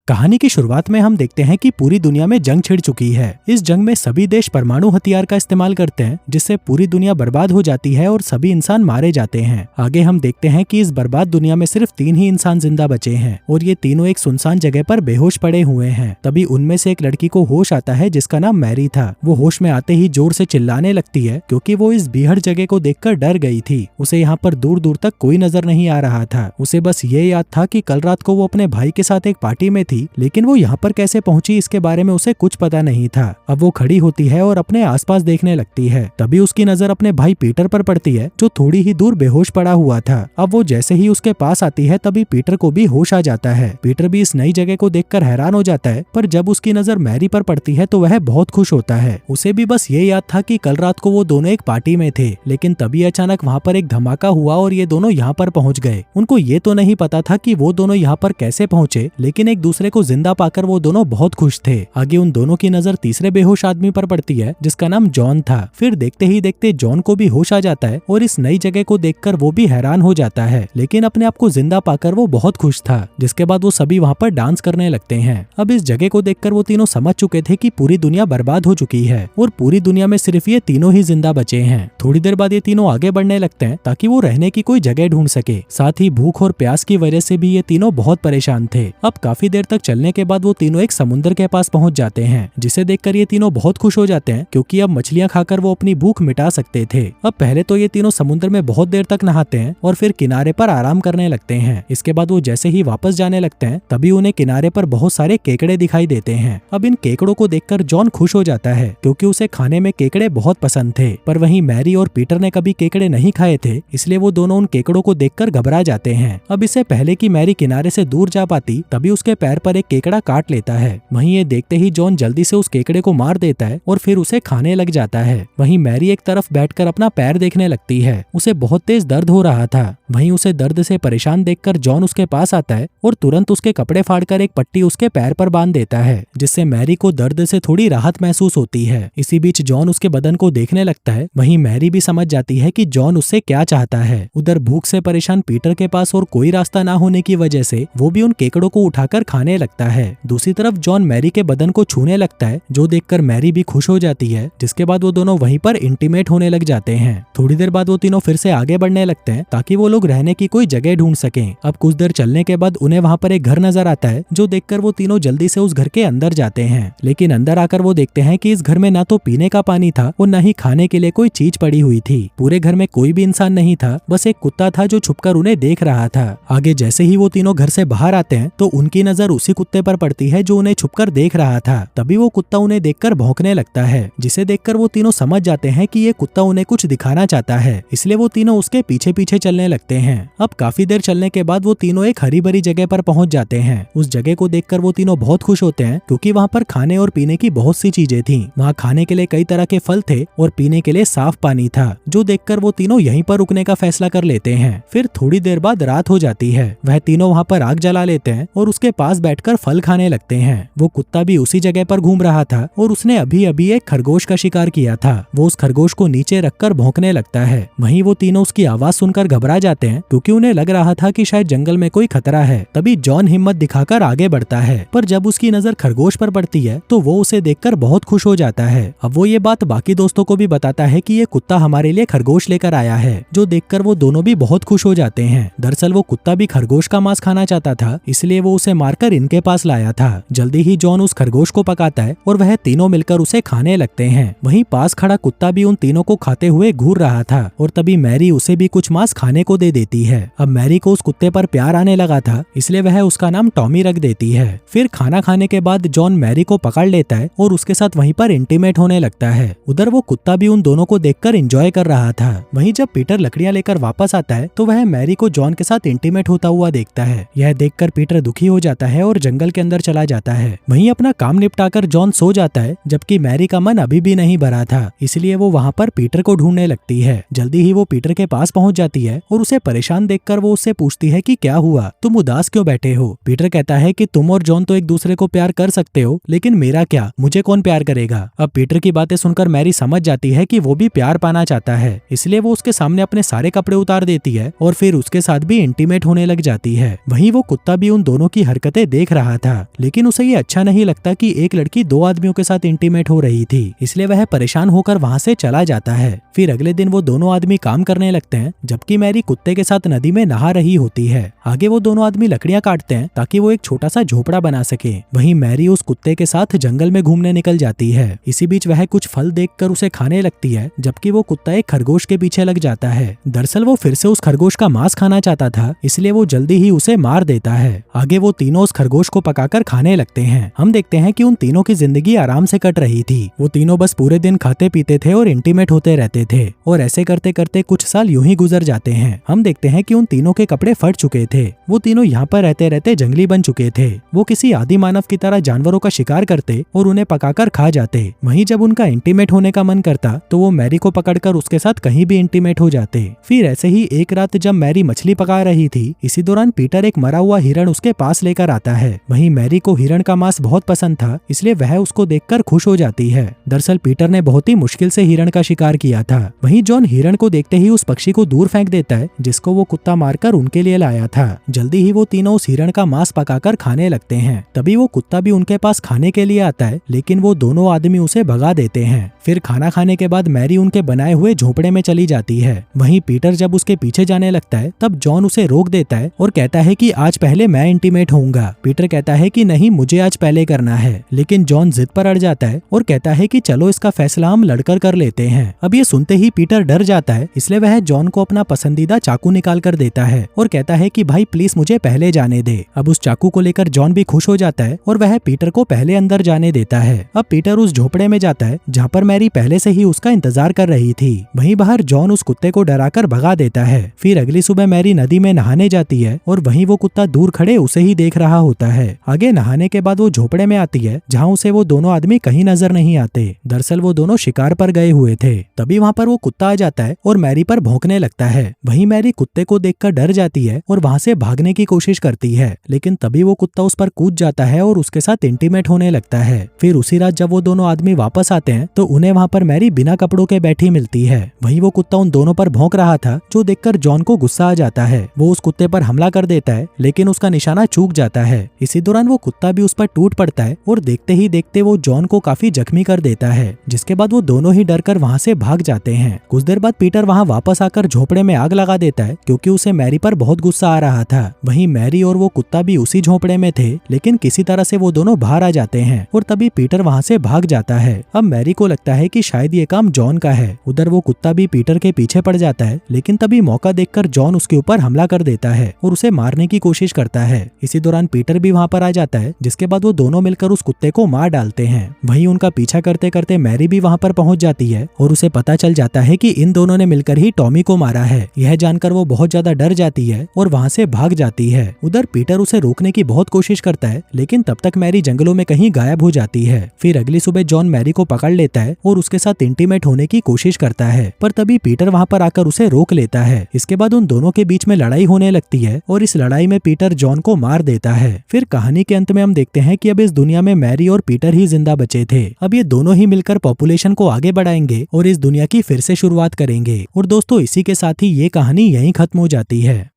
कहानी की शुरुआत में हम देखते हैं कि पूरी दुनिया में जंग छिड़ चुकी है। इस जंग में सभी देश परमाणु हथियार का इस्तेमाल करते हैं, जिससे पूरी दुनिया बर्बाद हो जाती है और सभी इंसान मारे जाते हैं। आगे हम देखते हैं कि इस बर्बाद दुनिया में सिर्फ 3 ही इंसान जिंदा बचे हैं और ये तीनों एक सुनसान जगह पर बेहोश पड़े हुए हैं। तभी उनमें से एक लड़की को होश आता है, जिसका नाम मैरी था। वो होश में आते ही जोर से चिल्लाने लगती है, क्योंकि वो इस बीहड़ जगह को देखकर डर गई थी। उसे यहाँ पर दूर दूर तक कोई नजर नहीं आ रहा था। उसे बस ये याद था कि कल रात को वो अपने भाई के साथ एक पार्टी में थी, लेकिन वो यहाँ पर कैसे पहुंची इसके बारे में उसे कुछ पता नहीं था। अब वो खड़ी होती है और अपने आसपास देखने लगती है। तभी उसकी नजर अपने भाई पीटर पर पड़ती है, जो थोड़ी ही दूर बेहोश पड़ा हुआ था। अब वो जैसे ही उसके पास आती है, तभी पीटर को भी होश आ जाता है। पीटर भी इस नई जगह को देखकर हैरान हो जाता है, पर जब उसकी नजर मैरी पर पड़ती है तो वह बहुत खुश होता है। उसे भी बस ये याद था कि कल रात को वो दोनों एक पार्टी में थे, लेकिन तभी अचानक वहाँ पर एक धमाका हुआ और ये दोनों यहाँ पर पहुँच गए। उनको ये तो नहीं पता था कि वो दोनों यहाँ पर कैसे पहुँचे, लेकिन एक दूसरे को जिंदा पाकर वो दोनों बहुत खुश थे। आगे उन दोनों की नजर तीसरे बेहोश आदमी पर पड़ती है, जिसका नाम जॉन था। फिर देखते ही देखते जॉन को भी होश आ जाता है और इस नई जगह को देखकर वो भी हैरान हो जाता है, लेकिन अपने आप को जिंदा पाकर वो बहुत खुश था। जिसके बाद वो सभी वहाँ पर डांस करने लगते हैं। अब इस जगह को देखकर वो तीनों समझ चुके थे कि पूरी दुनिया बर्बाद हो चुकी है और पूरी दुनिया में सिर्फ ये तीनों ही जिंदा बचे हैं। थोड़ी देर बाद ये तीनों आगे बढ़ने लगते हैं ताकि वो रहने की कोई जगह ढूंढ सके। साथ ही भूख और प्यास की वजह से भी ये तीनों बहुत परेशान थे। अब काफी देर तक चलने के बाद वो तीनों एक समुद्र के पास पहुंच जाते हैं, जिसे देखकर ये तीनों बहुत खुश हो जाते हैं, क्योंकि अब मछलियां खाकर वो अपनी भूख मिटा सकते थे। अब पहले तो ये तीनों समुद्र में बहुत देर तक नहाते हैं और फिर किनारे पर आराम करने लगते हैं। इसके बाद वो जैसे ही वापस जाने लगते हैं, तभी उन्हें किनारे पर बहुत सारे केकड़े दिखाई देते हैं। अब इन केकड़ों को देखकर जॉन खुश हो जाता है, क्योंकि उसे खाने में केकड़े बहुत पसंद थे। पर वहीं मैरी और पीटर ने कभी केकड़े नहीं खाए थे, इसलिए वो दोनों उन केकड़ों को देखकर घबरा जाते हैं। अब इससे पहले कि मैरी किनारे से दूर जा पाती, तभी उसके पैर पर एक केकड़ा काट लेता है। वहीं ये देखते ही जॉन जल्दी से उस केकड़े को मार देता है और फिर उसे खाने लग जाता है। वहीं मैरी एक तरफ बैठकर अपना पैर देखने लगती है। उसे बहुत तेज दर्द हो रहा था। वहीं उसे दर्द से परेशान देखकर जॉन उसके पास आता है और तुरंत उसके कपड़े फाड़कर एक पट्टी उसके पैर पर बांध देता है, जिससे मैरी को दर्द से थोड़ी राहत महसूस होती है। इसी बीच जॉन उसके बदन को देखने लगता है। वहीं मैरी भी समझ जाती है कि जॉन उससे क्या चाहता है। उधर भूख से परेशान पीटर के पास और कोई रास्ता ना होने की वजह से वो भी उन केकड़ों को उठाकर खाने लगता है। दूसरी तरफ जॉन मैरी के बदन को छूने लगता है, जो देखकर मैरी भी खुश हो जाती है। जिसके बाद वो दोनों वहीं पर इंटीमेट होने लग जाते हैं। थोड़ी देर बाद वो तीनों फिर से आगे बढ़ने लगते हैं ताकि वो लोग रहने की कोई जगह ढूंढ सकें। अब कुछ देर चलने के बाद उन्हें वहाँ पर एक घर नजर आता है, जो देखकर वो तीनों जल्दी से उस घर के अंदर जाते हैं। लेकिन अंदर आकर वो देखते हैं कि इस घर में ना तो पीने का पानी था और न ही खाने के लिए कोई चीज पड़ी हुई थी। पूरे घर में कोई भी इंसान नहीं था, बस एक कुत्ता था जो छुपकर उन्हें देख रहा था। आगे जैसे ही वो तीनों घर से बाहर आते हैं, तो उनकी नजर उसी कुत्ते पर पड़ती है जो उन्हें छुपकर देख रहा था। तभी वो कुत्ता उन्हें देखकर भौंकने लगता है, जिसे देखकर वो तीनों समझ जाते हैं कि ये कुत्ता उन्हें कुछ दिखाना चाहता है। इसलिए वो तीनों उसके पीछे पीछे चलने लगते हैं। अब काफी देर चलने के बाद वो तीनों एक हरी भरी जगह पर पहुंच जाते हैं। उस जगह को देखकर वो तीनों बहुत खुश होते हैं, क्योंकि वहाँ पर खाने और पीने की बहुत सी चीजें थी। वहाँ खाने के लिए कई तरह के फल थे और पीने के लिए साफ पानी था, जो देखकर वो तीनों यहीं पर रुकने का फैसला कर लेते हैं। फिर थोड़ी देर बाद रात हो जाती है। वह तीनों वहाँ पर आग जला लेते हैं और उसके पास बैठकर फल खाने लगते हैं। वो कुत्ता भी उसी जगह पर घूम रहा था और उसने अभी अभी एक खरगोश का शिकार किया था। वो उस खरगोश को नीचे रखकर भौंकने लगता है। वहीं वो तीनों उसकी आवाज सुनकर घबरा जाते हैं, क्योंकि उन्हें लग रहा था कि शायद जंगल में कोई खतरा है। तभी जॉन हिम्मत दिखाकर आगे बढ़ता है, पर जब उसकी नजर खरगोश पर पड़ती है तो वो उसे देखकर बहुत खुश हो जाता है। अब वो ये बात बाकी दोस्तों को भी बताता है कि ये कुत्ता हमारे लिए खरगोश लेकर आया है, जो देखकर वो दोनों भी बहुत खुश हो जाते हैं। दरअसल वो कुत्ता भी खरगोश का मांस खाना चाहता था, इसलिए वो उसे मारकर इनके पास लाया था। जल्दी ही जॉन उस खरगोश को पकाता है और वह तीनों मिलकर उसे खाने लगते हैं। वहीं पास खड़ा कुत्ता भी उन तीनों को खाते हुए घूर रहा था और तभी मैरी उसे भी कुछ मांस खाने को दे देती है। अब मैरी को उस कुत्ते पर प्यार आने लगा था, इसलिए वह उसका नाम टॉमी रख देती है। फिर खाना खाने के बाद जॉन मैरी को पकड़ लेता है और उसके साथ वहीं पर इंटीमेट होने लगता है। उधर वो कुत्ता भी उन दोनों को देखकर एंजॉय कर रहा था। वहीं जब पीटर लकड़ियां लेकर वापस आता है, तो वह मैरी को जॉन के साथ इंटीमेट होता हुआ देखता है। यह देखकर पीटर दुखी हो जाता है और जंगल के अंदर चला जाता है। वहीं अपना काम निपटाकर जॉन सो जाता है, जबकि मैरी का मन अभी भी नहीं भरा था, इसलिए वो वहाँ पर पीटर को ढूंढने लगती है। जल्दी ही वो पीटर के पास पहुँच जाती है और उसे परेशान देखकर वो उससे पूछती है कि क्या हुआ, तुम उदास क्यों बैठे हो। पीटर कहता है कि तुम और जॉन तो एक दूसरे को प्यार कर सकते हो, लेकिन मेरा क्या, मुझे कौन प्यार करेगा। अब पीटर की बातें सुनकर मैरी समझ जाती है कि वो भी प्यार पाना चाहता है, इसलिए वो उसके सामने अपने सारे कपड़े उतार देती है और फिर उसके साथ भी इंटीमेट होने लग जाती है। वहीं वो कुत्ता भी उन दोनों की हरकतें देख रहा था, लेकिन उसे ये अच्छा नहीं लगता कि एक लड़की दो आदमियों के साथ इंटीमेट हो रही थी, इसलिए वह परेशान होकर वहाँ से चला जाता है। फिर अगले दिन वो दोनों आदमी काम करने लगते हैं, जबकि मैरी कुत्ते के साथ नदी में नहा रही होती है। आगे वो दोनों आदमी लकड़ियां काटते हैं ताकि वो एक छोटा सा झोपड़ा बना सके। वहीं मैरी उस कुत्ते के साथ जंगल में घूमने निकल जाती है। इसी बीच वह कुछ फल देखकर उसे खाने लगती है, जबकि वो कुत्ता एक खरगोश के पीछे लग जाता है। दरअसल वो फिर से उस खरगोश का मांस खाना चाहता था, इसलिए वो जल्दी ही उसे मार देता है। आगे वो तीनों उस खरगोश को पकाकर खाने लगते हैं। हम देखते हैं कि उन तीनों की जिंदगी आराम से कट रही थी। वो तीनों बस पूरे दिन खाते पीते थे और इंटीमेट होते रहते थे, और ऐसे करते करते कुछ साल यूं ही गुजर जाते हैं। हम देखते हैं कि उन तीनों के कपड़े फट चुके थे। वो तीनों यहाँ पर रहते रहते जंगली बन चुके थे। वो किसी आदि मानव की तरह जानवरों का शिकार करते और उन्हें पकाकर खा जाते। वहीं जब उनका इंटीमेट होने का मन करता तो वो मैरी को पकड़कर उसके साथ कहीं भी इंटीमेट हो जाते। फिर ऐसे ही एक रात जब मैरी मछली पका रही थी, इसी दौरान पीटर एक मरा हुआ हिरण उसके पास लेकर आता है। वहीं मैरी को हिरण का मांस बहुत पसंद था, इसलिए वह उसको देखकर खुश हो जाती है। दरअसल पीटर ने बहुत ही मुश्किल से हिरण का शिकार किया था। वहीं जॉन हिरण को देखते ही उस पक्षी को दूर फेंक देता है, जिसको वो कुत्ता मारकर उनके लिए लाया था। जल्दी ही वो तीनों उस हिरण का मांस पकाकर खाने लगते हैं। तभी वो कुत्ता भी उनके पास खाने के लिए आता है, लेकिन वो दोनों आदमी उसे भगा देते हैं। फिर खाना खाने के बाद मैरी उनके बनाए हुए झोपड़े में चली जाती है। वहीं पीटर जब उसके पीछे जाने लगता है, तब जॉन उसे रोक देता है और कहता है कि आज पहले मैं इंटीमेट होऊंगा। पीटर कहता है कि नहीं, मुझे आज पहले करना है, लेकिन जॉन जिद पर अड़ जाता है और कहता है कि चलो इसका फैसला हम लड़कर कर लेते हैं। अब ये सुनते ही पीटर डर जाता है, इसलिए वह जॉन को अपना पसंदीदा चाकू निकाल कर देता है और कहता है कि भाई प्लीज मुझे पहले जाने दे। अब उस चाकू को लेकर जॉन भी खुश हो जाता है और वह पीटर को पहले अंदर जाने देता है। अब पीटर उस झोपड़े में जाता है जहाँ पर मैरी पहले से ही उसका इंतजार कर रही थी। वहीं बाहर जॉन उस कुत्ते को डराकर भगा देता है। फिर अगली सुबह मैरी नदी में नहाने जाती है और वहीं वो कुत्ता दूर खड़े उसे ही देख रहा होता है। आगे नहाने के बाद वो झोपड़े में आती है, जहाँ उसे वो दोनों आदमी कहीं नजर नहीं आते। दरअसल वो दोनों शिकार पर गए हुए थे। तभी वहाँ पर वो कुत्ता आ जाता है और मैरी पर भौंकने लगता है। वहीं मैरी कुत्ते को देखकर डर जाती है और वहाँ से भागने की कोशिश करती है, लेकिन तभी वो कुत्ता उस पर कूद जाता है और उसके साथ इंटीमेट होने लगता है। फिर उसी रात जब वो दोनों आदमी वापस आते हैं तो उन्हें वहाँ पर मैरी बिना कपड़ों के बैठी मिलती है। वहीं वो कुत्ता उन दोनों पर भौंक रहा था, जो देखकर जॉन को गुस्सा आ जाता है। वो उस कुत्ते पर हमला कर देता है, लेकिन उसका निशाना चूक जाता है। इसी दौरान वो कुत्ता भी उस पर टूट पड़ता है और देखते ही देखते वो जॉन को काफी जख्मी कर देता है, जिसके बाद वो दोनों ही डर कर वहाँ से भाग जाते हैं। कुछ देर बाद पीटर वहाँ वापस आकर झोपड़े में आग लगा देता है, क्योंकि उसे मैरी पर बहुत गुस्सा आ रहा था। वहीं मैरी और वो कुत्ता भी उसी झोपड़े में थे, लेकिन किसी तरह से वो दोनों बाहर आ जाते हैं और तभी पीटर वहाँ से भाग जाता है। अब मैरी को लगता है कि शायद ये काम जॉन का है। उधर वो कुत्ता भी पीटर के पीछे पड़ जाता है, लेकिन तभी मौका देखकर जॉन उसके ऊपर हमला कर देता है और उसे मारने की कोशिश करता है। इसी दौरान पीटर भी वहाँ पर आ जाता है, जिसके बाद वो दोनों मिलकर उस कुत्ते को मार डालते हैं। वहीं उनका पीछा करते करते मैरी भी वहाँ पर पहुँच जाती है और उसे पता चल जाता है कि इन दोनों ने मिलकर ही टॉमी को मारा है। यह जानकर वो बहुत ज्यादा डर जाती है और वहाँ से भाग जाती है। उधर पीटर उसे रोकने की बहुत कोशिश करता है, लेकिन तब तक मैरी जंगलों में कहीं गायब हो जाती है। फिर अगली सुबह जॉन मैरी को पकड़ लेता है और उसके साथ इंटीमेट होने की कोशिश करता है, पर तभी पीटर वहाँ पर आकर उसे रोक लेता है। इसके बाद उन दोनों के बीच में लड़ाई होने लगती है और इस लड़ाई में पीटर जॉन को मार देता है। फिर कहानी के अंत में हम देखते हैं कि अब इस दुनिया में मैरी और पीटर ही जिंदा बचे थे। अब ये दोनों ही मिलकर पॉपुलेशन को आगे बढ़ाएंगे और इस दुनिया की फिर से शुरुआत करेंगे। और दोस्तों, इसी के साथ ही ये कहानी यहीं खत्म हो जाती है।